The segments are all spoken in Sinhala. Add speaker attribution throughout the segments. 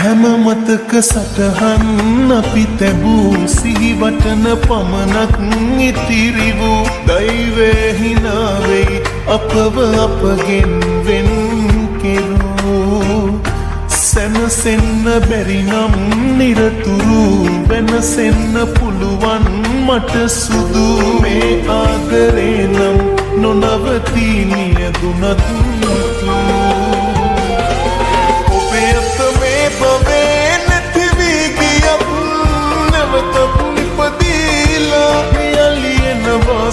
Speaker 1: හැම මතක සටහන් අපි තැබූ සිහිවටන පමණක් ඉතිරි වූ දෛවයේ හිනාවෙයි අපව අපගෙන් වෙන් කෙරූ සැනසෙන්න බැරි නම් නිරතුරු වෙනසෙන්න පුළුවන් මට සුදු මේ ආදරේ නම් නොනවතී නියදුනත්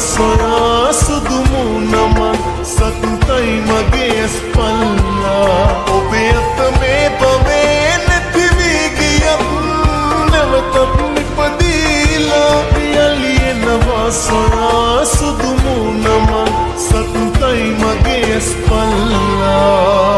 Speaker 1: සොයා සුදුමුණම සතුටයි මගේ ස්පල්ලා ඔබේ අත මේ බවේ නැති වී ගියත් නැවතත් නිපදීලා යලියනවා සොයා සුදුමුණම සතුටයි මගේ ස්පල්ලා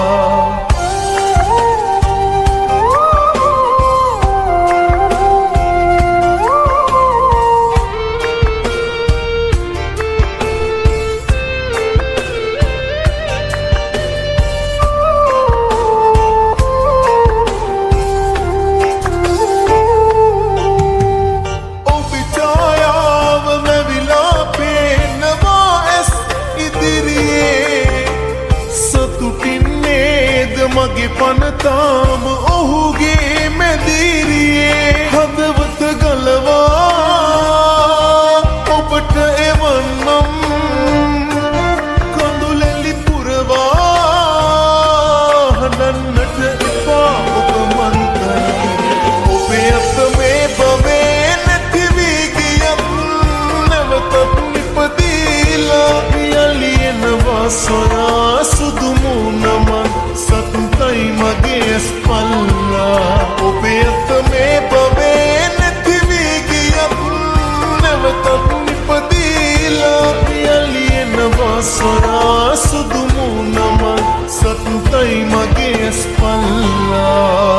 Speaker 1: මගේ පනතාම ඔහුගේ මැදිරියේ හදවත ගලවා ඔබට එවන්නම් කඳුලැලි පුරවා හඬන්නට එපා ඔබ මන්තර ඔබේ අත මේ බවේ නැති වී ගියත් නැවතත් නිපදීලා යලියනවා සොයා සුදුමුණම සතුටයි මගේ ස්පල්ලා ඔබේ අත මේ බවේ නැති වී ගියත් නැවතත් නිපදීලා යලියනවා සොයා සුදුමුණම සතුටයි මගේ ස්පල්ලා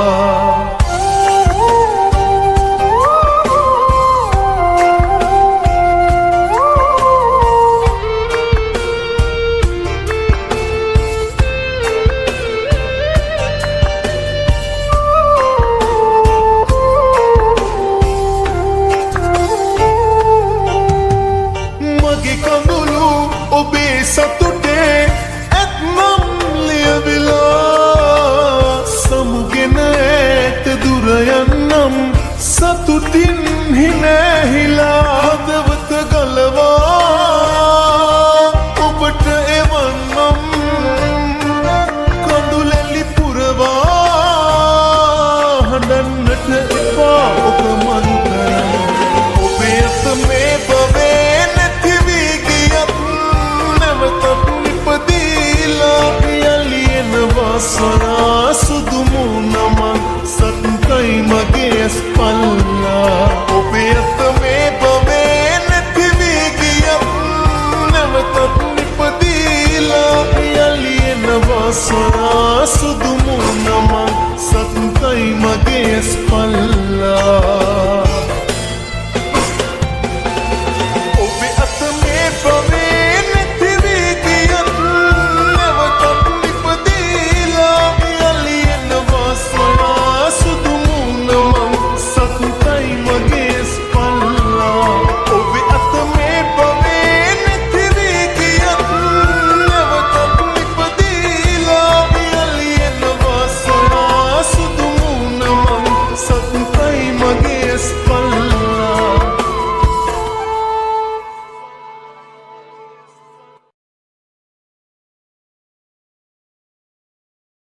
Speaker 1: ඔබේ සතුටේ ඇත්නම් ලියවිලා සමුගෙන ඇත දුර යන්නම් සතුටින් හිනැහිලා හදවත ගලවා ඔබට එවන්නම් කඳුලැලි පුරවා හඬන්නට එපා ඔබ මන්තරම් ඔබේ අත මේ බවේ නැති වී ගියත් සොයා සුදුමුණම සතුටයි මගේ ස්පල්ලා ඔබේ අත මේ බවේ නැති වී ගියත් නැවතත් නිපදීලා යලියනවා සොයා සුදුමුණම සතුටයි මගේ ස්පල්ලා